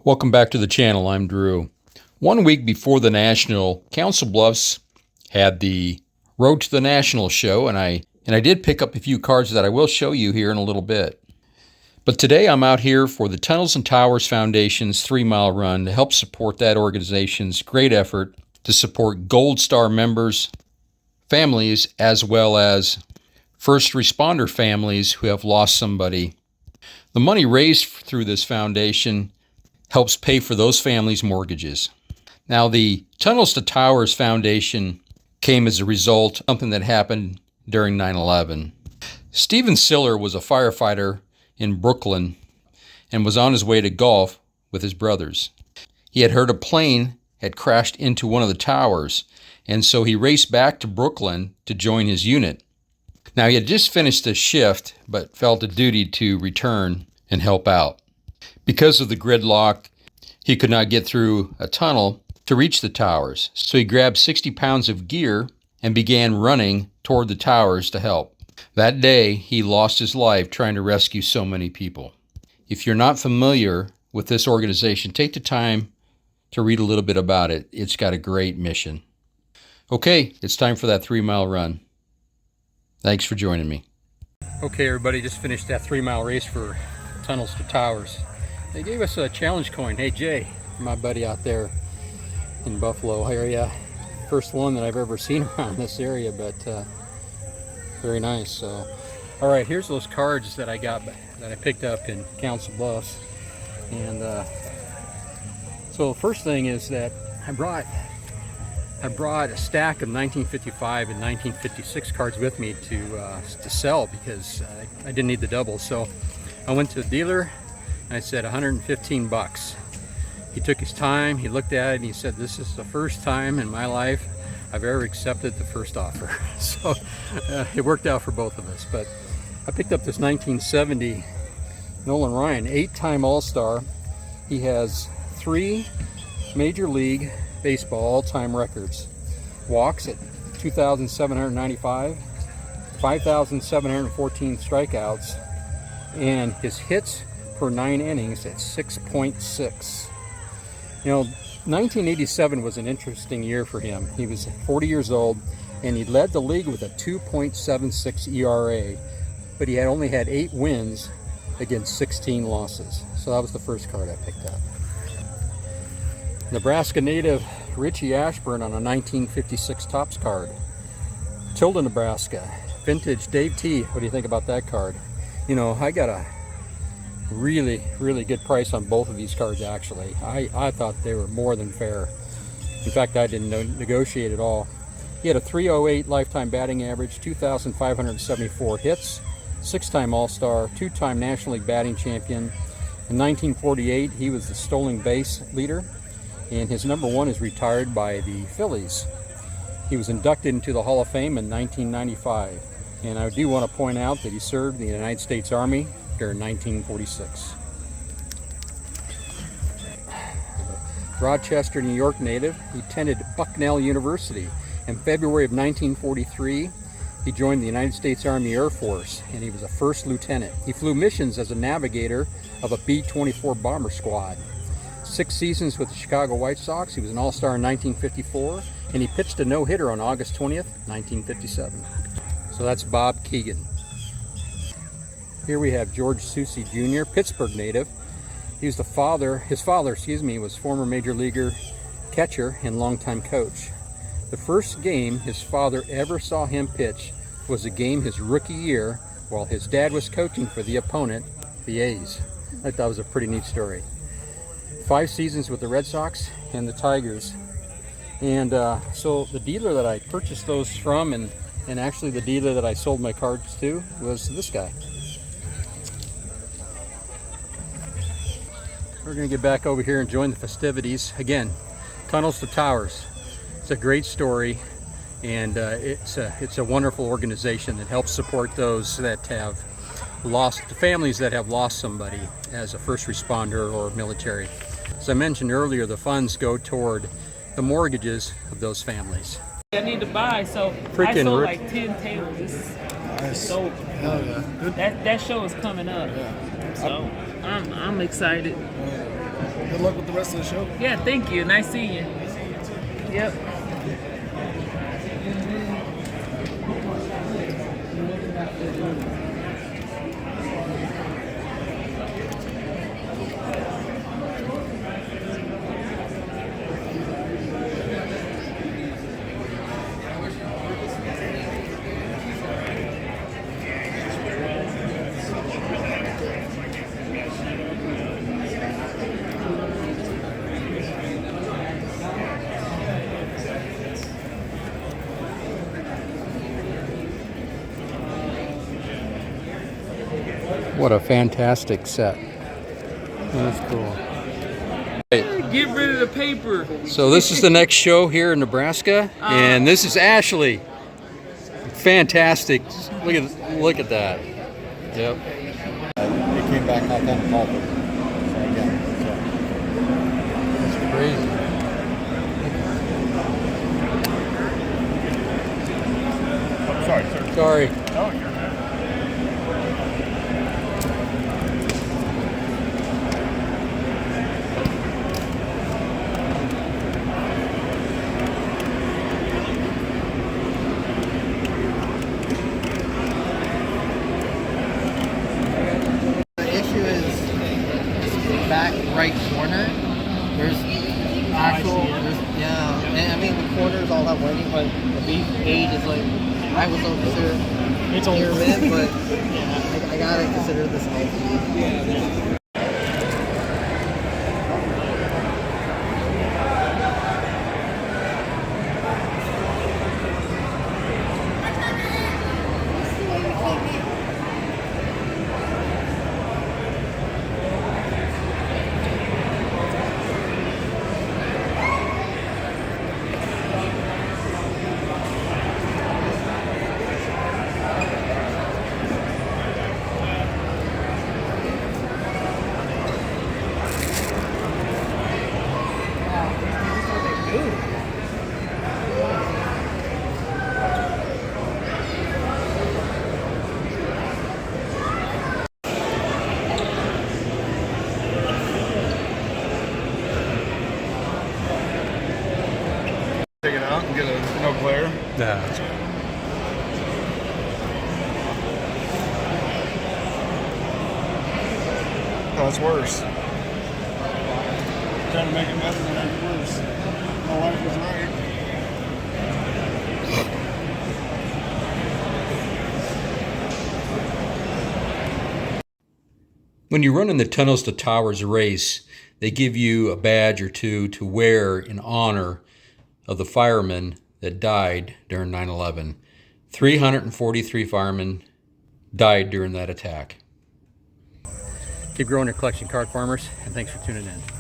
Welcome back to the channel. I'm Drew. 1 week before the National, Council Bluffs had the Road to the National show, and I did pick up a few cards that I will show you here in a little bit. But today I'm out here for the Tunnels and Towers Foundation's 3-mile run to help support that organization's great effort to support Gold Star members, families, as well as first responder families who have lost somebody. The money raised through this foundation helps pay for those families' mortgages. Now, the Tunnels to Towers Foundation came as a result of something that happened during 9/11. Stephen Siller was a firefighter in Brooklyn and was on his way to golf with his brothers. He had heard a plane had crashed into one of the towers, and so he raced back to Brooklyn to join his unit. Now, he had just finished a shift, but felt a duty to return and help out. Because of the gridlock, he could not get through a tunnel to reach the towers, so he grabbed 60 pounds of gear and began running toward the towers to help. That day, he lost his life trying to rescue so many people. If you're not familiar with this organization, take the time to read a little bit about it. It's got a great mission. Okay, it's time for that 3-mile run. Thanks for joining me. Okay, everybody, just finished that 3-mile race for Tunnels to Towers. They gave us a challenge coin. Hey, Jay, my buddy out there in Buffalo area. First one that I've ever seen around this area, but very nice. So, all right, here's those cards that I picked up in Council Bluffs. And so the first thing is that I brought a stack of 1955 and 1956 cards with me to sell because I didn't need the double. So I went to the dealer and I said $115. He took his time, he looked at it, and he said, "This is the first time in my life I've ever accepted the first offer." So it worked out for both of us. But I picked up this 1970 Nolan Ryan, 8-time All-Star. He has 3 Major League Baseball all-time records. Walks at 2,795, 5,714 strikeouts, and his hits per 9 innings at 6.6. You know, 1987 was an interesting year for him. He was 40 years old, and he led the league with a 2.76 ERA, but he had only had 8 wins against 16 losses. So that was the first card I picked up. Nebraska native Richie Ashburn on a 1956 Topps card. Tilda, Nebraska, vintage Dave T. What do you think about that card? You know, I got a really good price on both of these cards, actually. I thought they were more than fair. In fact, I didn't negotiate at all. He had a .308 lifetime batting average, 2,574 hits, 6-time All-Star, 2-time National League batting champion. In 1948, he was the stolen base leader, and his number 1 is retired by the Phillies. He was inducted into the Hall of Fame in 1995, and I do want to point out that he served in the United States Army during 1946. Rochester, New York native. He attended Bucknell University. In February of 1943, he joined the United States Army Air Force, and he was a first lieutenant. He flew missions as a navigator of a B-24 bomber squad. 6 seasons with the Chicago White Sox. He was an All-Star in 1954, and he pitched a no-hitter on August 20th, 1957. So that's Bob Keegan. Here we have George Soucy Jr., Pittsburgh native. He was his father, was former major leaguer, catcher, and longtime coach. The first game his father ever saw him pitch was a game his rookie year while his dad was coaching for the opponent, the A's. I thought that was a pretty neat story. 5 seasons with the Red Sox and the Tigers. And so the dealer that I purchased those from, and actually the dealer that I sold my cards to, was this guy. We're going to get back over here and join the festivities. Again, Tunnels to Towers. It's a great story, and it's a wonderful organization that helps support those that have lost, the families that have lost somebody as a first responder or military. As I mentioned earlier, the funds go toward the mortgages of those families. I need to buy, so I sold like 10 tables. It's sold. Hell yeah. That show is coming up. Yeah. So I'm excited. Good luck with the rest of the show. Yeah, thank you. Nice seeing you. Yep. What a fantastic set. That's cool. Get rid of the paper. So this is the next show here in Nebraska, and this is Ashley. Fantastic. Look at that. Yep. It came back out then called it. So again, That's crazy. Sorry, sir. Sorry. Oh, you're good. Back right corner, there's actual, yeah, and I mean the corners all have whiting, but the age is like, I was over there, it's near mid, but yeah, I gotta consider this healthy. Yeah. Take it out and get a no glare. Yeah. Oh, it's worse. Trying to make it better than it's worse. My wife was right. When you run in the Tunnels to Towers race, they give you a badge or two to wear in honor of the firemen that died during 9/11. 343 firemen died during that attack. Keep growing your collection, card farmers, and thanks for tuning in.